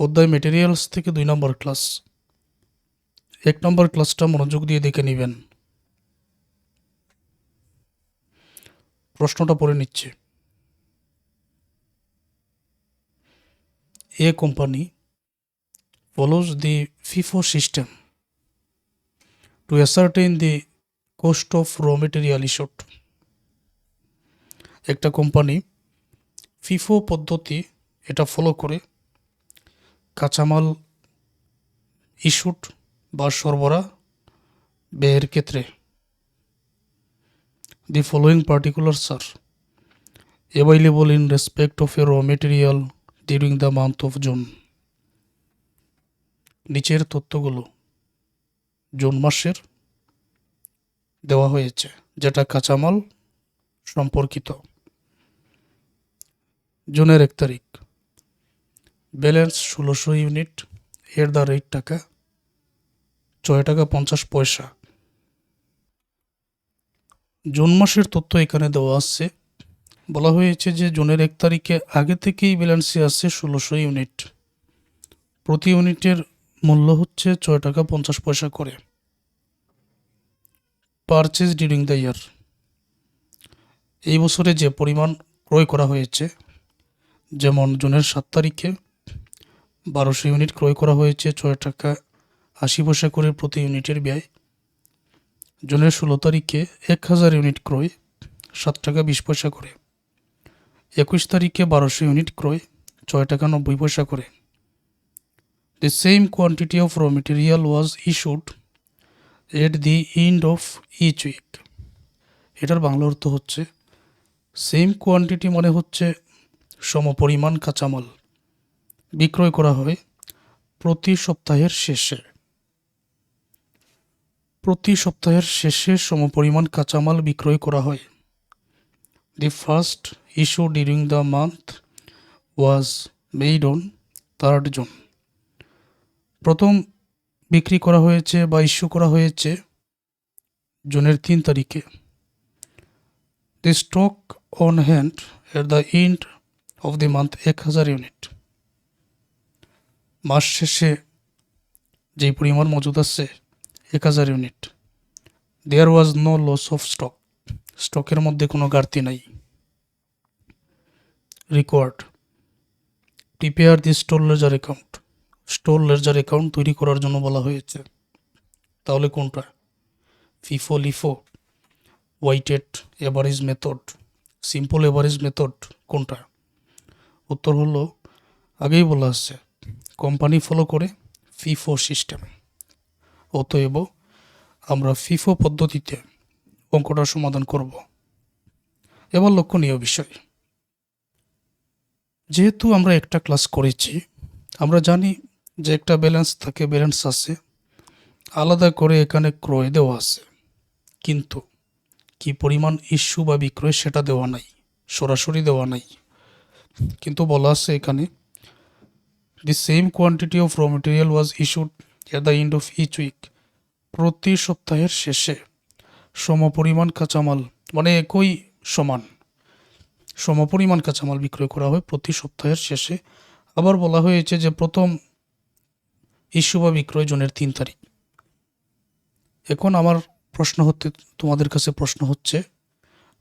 অধ্যায় মেটেরিয়ালস থেকে 2 নম্বর ক্লাস। 1 নম্বর ক্লাসটা মনোযোগ দিয়ে দেখে নেবেন। প্রশ্নটা পড়ে নিচ্ছে। A company follows the FIFO system to ascertain the cost of raw material issued. একটা কোম্পানি ফিফো পদ্ধতি এটা ফলো করে কাঁচামাল ইস্যুড বা সরবরাহ ব্যয়ের ক্ষেত্রে The following particulars are available in respect of a raw material during the month of June. নিচের তথ্যগুলো জুন মাসের দেওয়া হয়েছে যেটা কাঁচামাল সম্পর্কিত। জুনের 1 তারিখ ব্যালেন্স 1600 ইউনিট, এর দ্য রেট টাকা 6 টাকা 50 পয়সা। জুন মাসের তথ্য এখানে দেওয়া আছে। বলা হয়েছে যে জুনের 1 তারিখে আগে থেকেই ব্যালেন্সে আছে 1600 ইউনিট, প্রতি ইউনিটের মূল্য হচ্ছে 6 টাকা 50 পয়সা করে। পারচেজ ডিউরিং দ্য ইয়ার, এই বছরে যে পরিমাণ ক্রয় করা হয়েছে, যেমন জুনের 7 তারিখে 1200 ইউনিট ক্রয় করা হয়েছে 6 টাকা 80 পয়সা করে প্রতি ইউনিটের ব্যয়। জুনের 16 তারিখে 1000 ইউনিট ক্রয় 7 টাকা 20 পয়সা করে। 21 তারিখে 1200 ইউনিট ক্রয় 6 টাকা 90 পয়সা করে। The same quantity of raw material was issued at the end of each week. এটার বাংলা অর্থ হচ্ছে সেম কোয়ান্টিটি মানে হচ্ছে সমপরিমাণ কাঁচামাল বিক্রয় করা হয় প্রতি সপ্তাহের শেষে। প্রতি সপ্তাহের শেষে সমপরিমাণ কাঁচামাল বিক্রয় করা হয়। The first issue during the month was made on 3rd June. প্রথম বিক্রি করা হয়েছে বা ইস্যু করা হয়েছে জুনের 3 তারিখে। The stock on hand at the end of the month 1000 unit. মাস শেষে যেই পরিমাণ মজুদ আছে 1000 unit. There was no loss of stock. স্টকের মধ্যে কোনো ঘাটতি নাই। Required prepare the store ledger account. Store ledger account তৈরি করার জন্য বলা হয়েছে। তাহলে কোনটা? FIFO, LIFO, weighted average method, simple average method, কোনটা? উত্তর হলো আগেই বলা আছে কোম্পানি ফলো করে ফিফো সিস্টেম। অতএব আমরা ফিফো পদ্ধতিতে অঙ্কটার সমাধান করব। এবার লক্ষণীয় বিষয়, যেহেতু আমরা একটা ক্লাস করেছি, আমরা জানি যে একটা ব্যালেন্স থাকে, ব্যালেন্স আছে, আলাদা করে এখানে ক্রয় দেওয়া আছে, কিন্তু কি পরিমাণ ইস্যু বা বিক্রয় সেটা দেওয়া নাই, সরাসরি দেওয়া নাই, কিন্তু বলা আছে এখানে the same quantity of raw material was issued at the end of each week. প্রতি সপ্তাহের শেষে সমপরিমাণ কাঁচামাল মানে একই সমান সমপরিমাণ কাঁচামাল বিক্রয় করা হয় প্রতি সপ্তাহের শেষে। আবার বলা হয়েছে যে প্রথম ইস্যু বা বিক্রয় জুনের 3 তারিখ। এখন আমার তোমাদের কাছে প্রশ্ন হচ্ছে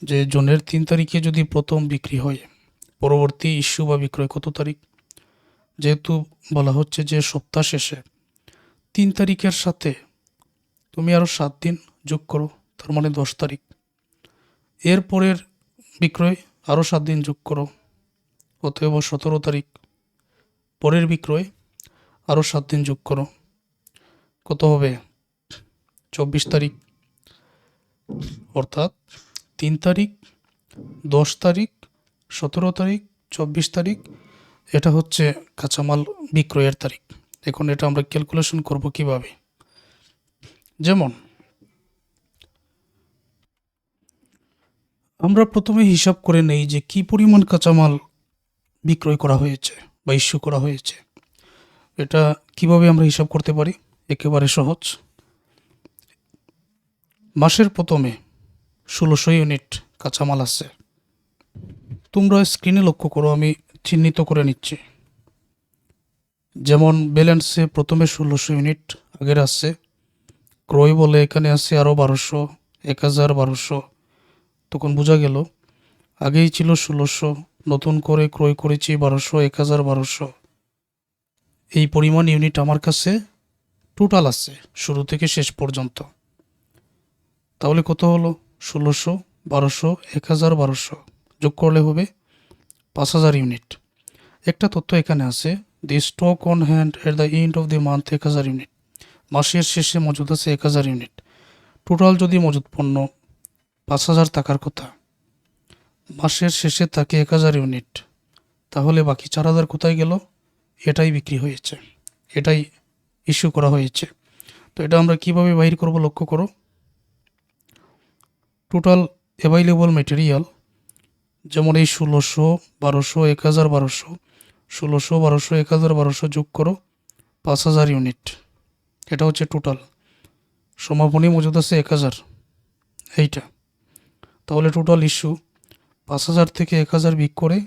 যে জুনের 3 তারিখে যদি প্রথম বিক্রি হয়, পরবর্তী ইস্যু বা বিক্রয় কত তারিখ? যেহেতু বলা হচ্ছে যে সপ্তাহ শেষে 3 তারিখের সাথে তুমি আরও 7 দিন যোগ করো, তার মানে 10 তারিখ। এর পরের বিক্রয় আরও 7 দিন যোগ করো, অতএব 17 তারিখ। পরের বিক্রয় আরও 7 দিন যোগ করো, কত হবে? 24 তারিখ। অর্থাৎ 3 তারিখ, 10 তারিখ, 17 তারিখ, 24 তারিখ, এটা হচ্ছে কাঁচামাল বিক্রয়ের তারিখ। এখন এটা আমরা ক্যালকুলেশন করব কিভাবে? যেমন আমরা প্রথমে হিসাব করে নেই যে কি পরিমাণ কাঁচামাল বিক্রয় করা হয়েছে বা ইস্যু করা হয়েছে। এটা কিভাবে আমরা হিসাব করতে পারি? একেবারে সহজ। মাসের প্রথমে 1600 ইউনিট কাঁচামাল আছে। তোমরা স্ক্রিনে লক্ষ্য করো, আমি চিহ্নিত করে নিচ্ছি যেমন ব্যালেন্সে প্রথমে 1600 ইউনিট আগের আছে, ক্রয় বলে এখানে আছে আরও 1200, 1000, 1200। তখন বোঝা গেল আগেই ছিল 1600, নতুন করে ক্রয় করেছি 1200, 1000, 1200। এই পরিমাণ ইউনিট আমার কাছে টোটাল আছে শুরু থেকে শেষ পর্যন্ত। তাহলে কত হলো? 1600, 1200, 1000, 1200 যোগ করলে হবে 5000 ইউনিট। একটা তথ্য এখানে আছে, the stock on hand at the end of the month 1000 unit. মাসের শেষে মজুদ আছে 1000 ইউনিট। টোটাল যদি মজুদ পণ্য 5000 টাকার কথা, মাসের শেষে থাকে 1000 ইউনিট, তাহলে বাকি 4000 কোথায় গেল? এটাই বিক্রি হয়েছে, এটাই ইস্যু করা হয়েছে। তো এটা আমরা কিভাবে বাহির করব লক্ষ্য করো। টোটাল অ্যাভাইলেবল মেটেরিয়াল, যেমন এই 1600, 1200, 1000, 1200, 1600, 1200, 1000, 1200 যোগ করো 5000 ইউনিট। এটা হচ্ছে টোটাল। সমাপনী মজুদ আছে 1000, এইটা। তাহলে টোটাল ইস্যু 5000 থেকে 1000 বিক করে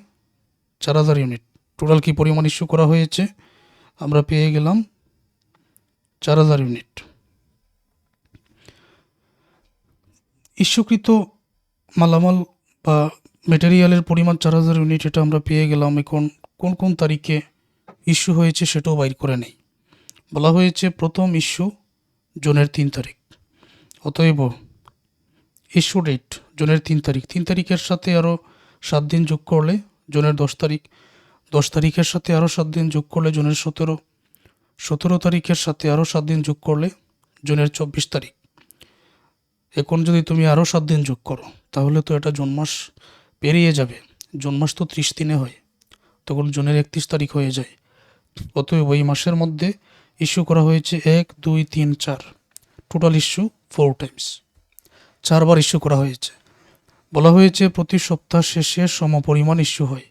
4000 ইউনিট। টোটাল কি পরিমাণ ইস্যু করা হয়েছে? আমরা পেয়ে গেলাম 4000 ইউনিট। ইস্যুকৃত মালামাল বা মেটেরিয়ালের পরিমাণ 4000 ইউনিট, এটা আমরা পেয়ে গেলাম। এখন কোন কোন তারিখে ইস্যু হয়েছে সেটাও বাইর করে নেই। বলা হয়েছে প্রথম ইস্যু জুনের 3 তারিখ, অতএব ইস্যু ডেট জুনের 3 তারিখ। 3 তারিখের সাথে আরও 7 দিন যোগ করলে জুনের 10 তারিখ, 10 তারিখের সাথে আরও 7 দিন যোগ করলে জুনের 17, 17 তারিখের সাথে আরও 7 দিন যোগ করলে জুনের 24 তারিখ। এখন যদি তুমি আরও 7 দিন যোগ করো তাহলে তো এটা জুন মাস পেরিয়ে যাবে। জুন মাস তো 30 দিনে হয়, তখন জুনের 31 তারিখ হয়ে যায়। অতএব ওই মাসের মধ্যে ইস্যু করা হয়েছে 1, 2, 3, 4, টোটাল ইস্যু 4 টাইমস, 4বার ইস্যু করা হয়েছে। বলা হয়েছে প্রতি সপ্তাহ শেষে সমপরিমাণ ইস্যু হয়।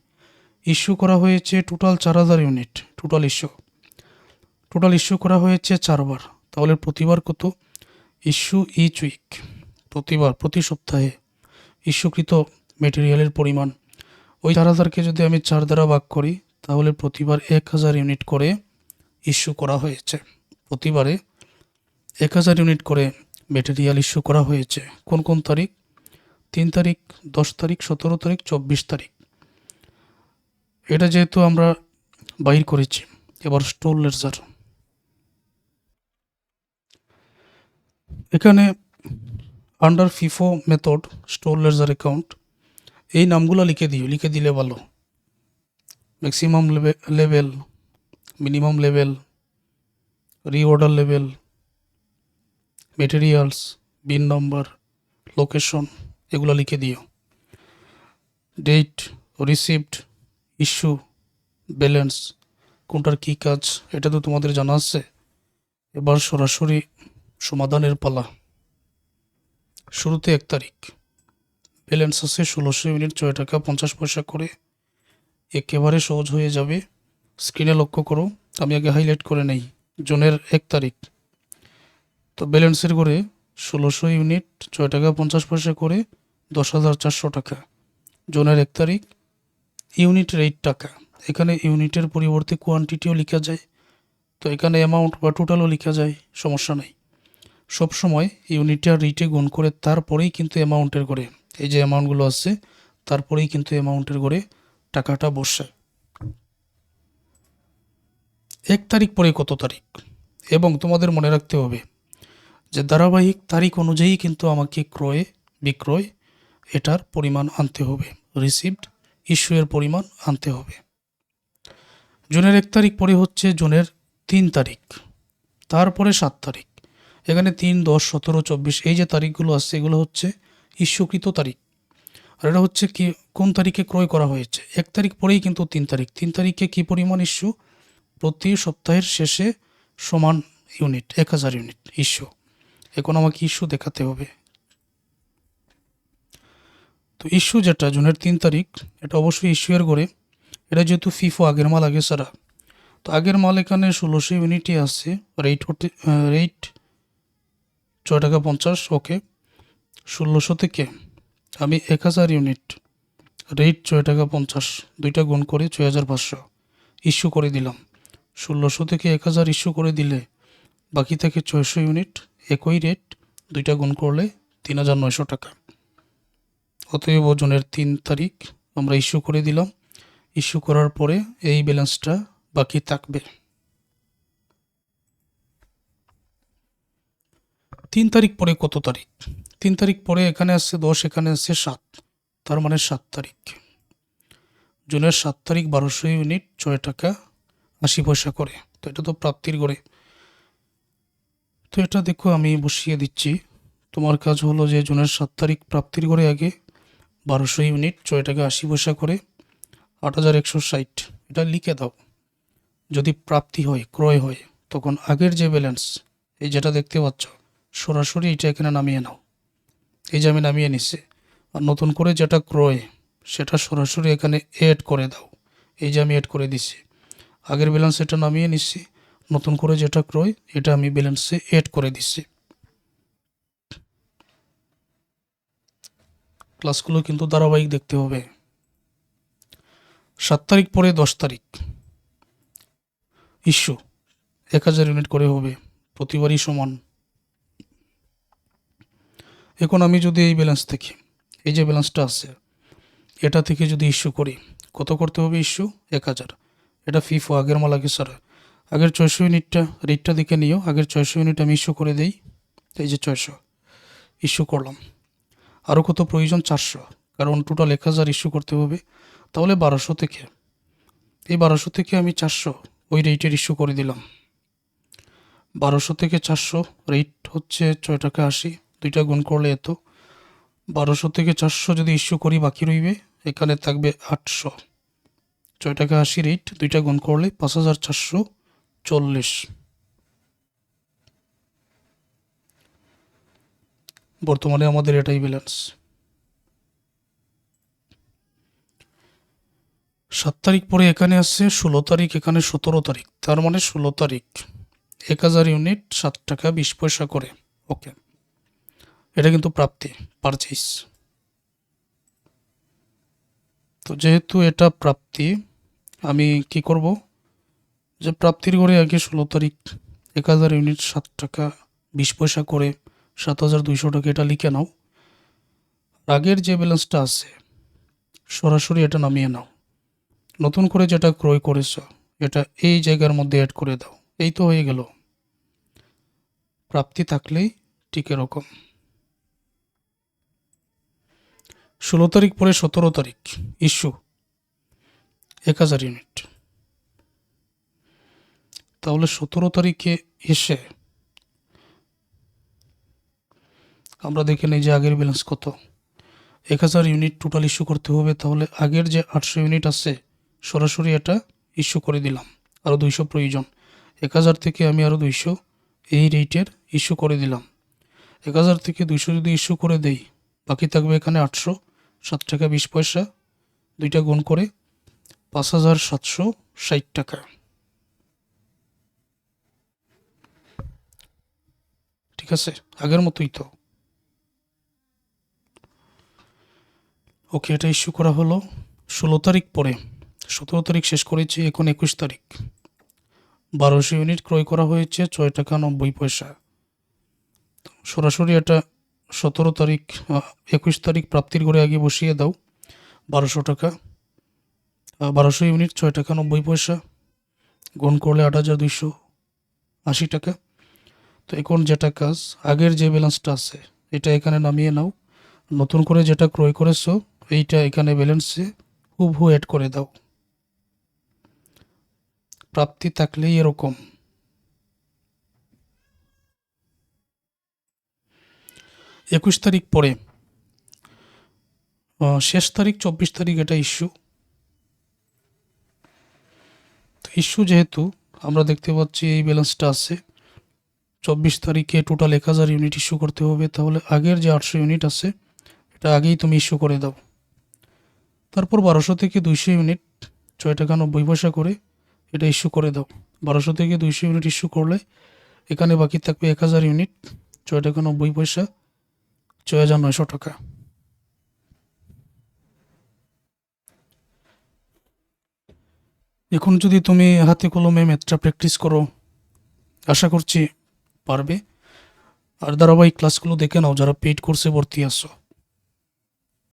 ইস্যু করা হয়েছে টোটাল 4000 ইউনিট। টোটাল ইস্যু করা হয়েছে 4বার। তাহলে প্রতিবার কত? ইস্যু ইচ উইক, প্রতিবার, প্রতি সপ্তাহে ইস্যুকৃত মেটেরিয়ালের পরিমাণ। ওই 4000কে যদি আমি 4 দ্বারা ভাগ করি তাহলে প্রতিবার 1000 ইউনিট করে ইস্যু করা হয়েছে। প্রতিবারে 1000 ইউনিট করে মেটেরিয়াল ইস্যু করা হয়েছে। কোন কোন তারিখ? 3 তারিখ, 10 তারিখ, 17 তারিখ, 24 তারিখ। এটা যেহেতু আমরা বাইর করেছি, এবার স্টোর লেজার। এখানে under FIFO method store ledger account, এই নামগুলো লিখে দিও, লিখে দিলে ভালো। Maximum level, minimum level, reorder level, materials, bin number, location, এগুলো লিখে দিও। ডেট, রিসিপ্ট, ইস্যু, ব্যালেন্স, কোনটার কী কাজ এটা তো তোমাদের জানা আছে। এবার সরাসরি সমাধানের পালা। শুরুতে 1 তারিখ, ব্যালেন্স আছে 1600 ইউনিট, 6 টাকা 50 পয়সা করে। একেবারে সহজ হয়ে যাবে। স্ক্রিনে লক্ষ্য করো, আমি আগে হাইলাইট করে নেই। জুনের 1 তারিখ, তো ব্যালেন্সের করে 1600 ইউনিট, 6 টাকা 50 পয়সা করে 10,400 টাকা। জুনের 1 তারিখ, ইউনিটের 8 টাকা। এখানে ইউনিটের পরিবর্তে কোয়ান্টিটিও লেখা যায়, তো এখানে অ্যামাউন্ট বা টোটালও লেখা যায়, সমস্যা নাই। সবসময় ইউনিটে আর রেটে গুণ করে তারপরেই কিন্তু অ্যামাউন্টের করে, এই যে অ্যামাউন্টগুলো আছে তারপরেই কিন্তু অ্যামাউন্টের করে টাকাটা বসে। 1 তারিখ পরে কত তারিখ, এবং তোমাদের মনে রাখতে হবে যে ধারাবাহিক তারিখ অনুযায়ী কিন্তু আমাকে ক্রয় বিক্রয় এটার পরিমাণ আনতে হবে, রিসিপ্ট ইস্যু এর পরিমাণ আনতে হবে। জুনের 1 তারিখ পরে হচ্ছে জুনের 3 তারিখ, তারপরে 7 তারিখ। এখানে 3, 10, 17, 24 এই যে তারিখগুলো আছে এগুলো হচ্ছে ইস্যুকৃত তারিখ। আর এটা হচ্ছে কি কোন তারিখে ক্রয় করা হয়েছে। 1 তারিখ পরেই কিন্তু 3 তারিখ। 3 তারিখে কি পরিমাণ ইস্যু? প্রতি সপ্তাহের শেষে সমান ইউনিট, 1000 ইউনিট ইস্যু। এখন আমাকে ইস্যু দেখাতে হবে। তো ইস্যু যেটা জুনের 3 তারিখ, এটা অবশ্যই ইস্যু এর গড়ে। এটা যেহেতু ফিফো আগের মাল আগে ছাড়া, তো আগের মাল এখানে 1600 ইউনিটই আছে। রেট 6 টাকা 50। ওকে, 1600 থেকে আমি 1000 ইউনিট, রেট 6 টাকা 50, দুইটা গুণ করে 6500 ইস্যু করে দিলাম। 1600 থেকে 1000 ইস্যু করে দিলে বাকি থাকে 600 ইউনিট। একই রেট, দুইটা গুণ করলে 3900 টাকা। অতএব জুনের 3 তারিখ আমরা ইস্যু করে দিলাম। ইস্যু করার পরে এই ব্যালেন্সটা বাকি থাকবে। 3 তারিখ পরে কত তারিখ? 3 তারিখ পরে এখানে আসছে 10, এখানে আসছে 7, তার মানে 7 তারিখ। জুনের 7 তারিখ 1200 ইউনিট 6 টাকা 80 পয়সা করে। তো এটা তো প্রাপ্তির গড়ে। তো এটা দেখো আমি বসিয়ে দিচ্ছি। তোমার কাজ হলো যে জুনের 7 তারিখ প্রাপ্তির গড়ে আগে 1200 ইউনিট 6 টাকা 80 পয়সা করে 8160 এটা লিখে দাও। যদি প্রাপ্তি হয়, ক্রয় হয়, তখন আগের যে ব্যালেন্স এই যেটা দেখতে পাচ্ছ সরাসরি এটা এখানে নামিয়ে নাও। এই যে আমি নামিয়ে নিচ্ছি। আর নতুন করে যেটা ক্রয় সেটা সরাসরি এখানে অ্যাড করে দাও। এই যে আমি অ্যাড করে দিচ্ছি। আগের ব্যালেন্স এটা নামিয়ে নিচ্ছি, নতুন করে যেটা ক্রয় এটা আমি ব্যালেন্সে অ্যাড করে দিচ্ছি। ক্লাসগুলো কিন্তু ধারাবাহিক দেখতে হবে। 7 তারিখ পরে 10 তারিখ ইস্যু 1000 ইউনিট করে হবে, প্রতিবারই সমান। এখন আমি যদি এই ব্যালেন্স থেকে, এই যে ব্যালেন্সটা আছে এটা থেকে যদি ইস্যু করি, কত করতে হবে ইস্যু? 1000। এটা ফিফো আগের মালাকে স্যার। আগের 600 ইউনিটটা রেটটা দেখে নিও। আগের 600 ইউনিট আমি ইস্যু করে দেই। এই যে 600 ইস্যু করলাম। আরও কত প্রয়োজন? 400, কারণ টোটাল 1000 ইস্যু করতে হবে। তাহলে 1200 থেকে, এই 1200 থেকে আমি 400 ওই রেটের ইস্যু করে দিলাম। 1200 থেকে 400 রেট হচ্ছে 6 টাকা 80, দুইটা গুণ করলে এত। 1200 থেকে 400 যদি ইস্যু করি বাকি রইবে এখানে থাকবে 800। 6 টাকা 80 রেট, দুইটা গুণ করলে 5440। বর্তমানে আমাদের এটাই ব্যালেন্স। 7 তারিখ পরে এখানে আসছে 16 তারিখ, এখানে 17 তারিখ, তার মানে 16 তারিখ 1000 ইউনিট 7 টাকা 20 পয়সা করে। ওকে, এটা কিন্তু প্রাপ্তি, পারচেজ। তো যেহেতু এটা প্রাপ্তি, আমি কি করব যে প্রাপ্তির ঘরে আগে 16 তারিখ 1000 ইউনিট 7 টাকা 20 পয়সা করে 7200 টাকা এটা লিখে নাও। আগের যে ব্যালেন্সটা আছে সরাসরি এটা নামিয়ে নাও। নতুন করে যেটা ক্রয় করেছ এটা এই জায়গার মধ্যে অ্যাড করে দাও। এই তো হয়ে গেল। প্রাপ্তি থাকলেই ঠিক এরকম। 16 তারিখ পরে 17 তারিখ ইস্যু 1000 ইউনিট। তাহলে 17 তারিখে এসে আমরা দেখে নিই যে আগের ব্যালেন্স কত। 1000 ইউনিট টোটাল ইস্যু করতে হবে। তাহলে আগের যে 800 ইউনিট আছে সরাসরি এটা ইস্যু করে দিলাম। আরও 200 প্রয়োজন। 1000 থেকে আমি আরও 200 এই রেটের ইস্যু করে দিলাম। 1000 থেকে 200 যদি ইস্যু করে দেই বাকি থাকবে এখানে 800, 7 টাকা 20 পয়সা, দুইটা গুণ করে 5760 টাকা। ঠিক আছে, আগের মতোই তো। ওকে, এটা ইস্যু করা হলো 16 তারিখ পরে। 17 তারিখ শেষ করেছি, এখন 21 তারিখ 1200 ইউনিট ক্রয় করা হয়েছে 6 টাকা 90 পয়সা। সরাসরি এটা 17 তারিখ 21 তারিখ প্রাপ্তির ঘরে আগে বসিয়ে দাও। 1200 টাকা 1200 ইউনিট 6 টাকা 90 পয়সা, গুণ করলে 8280 টাকা। তো এখন যেটা কাজ, আগের যে ব্যালেন্সটা আছে এটা এখানে নামিয়ে নাও। নতুন করে যেটা ক্রয় করেছো এইটা এখানে ব্যালেন্সে হুবহু অ্যাড করে দাও। প্রাপ্তি থাকলেই এরকম। 21 তারিখ পরে শেষ তারিখ 24 তারিখ এটা ইস্যু। তো ইস্যু যেহেতু আমরা দেখতে পাচ্ছি এই ব্যালেন্সটা আছে, 24 তারিখে টোটাল 1000 ইউনিট ইস্যু করতে হবে। তাহলে আগের যে 800 ইউনিট আছে এটা আগেই তুমি ইস্যু করে দাও। তারপর 1200 থেকে 200 ইউনিট 6 টাকা 90 পয়সা করে এটা ইস্যু করে দাও। 1200 থেকে 200 ইউনিট ইস্যু করলে এখানে বাকি থাকবে 1000 ইউনিট 6 টাকা 90 পয়সা, 6900 টাকা। এখন যদি তুমি হাতে কলমে ম্যাথটা প্র্যাকটিস করো, আশা করছি পারবে। আর ধারাবাহিক ক্লাসগুলো দেখে নাও যারা পেইড কোর্সে ভর্তি আছো।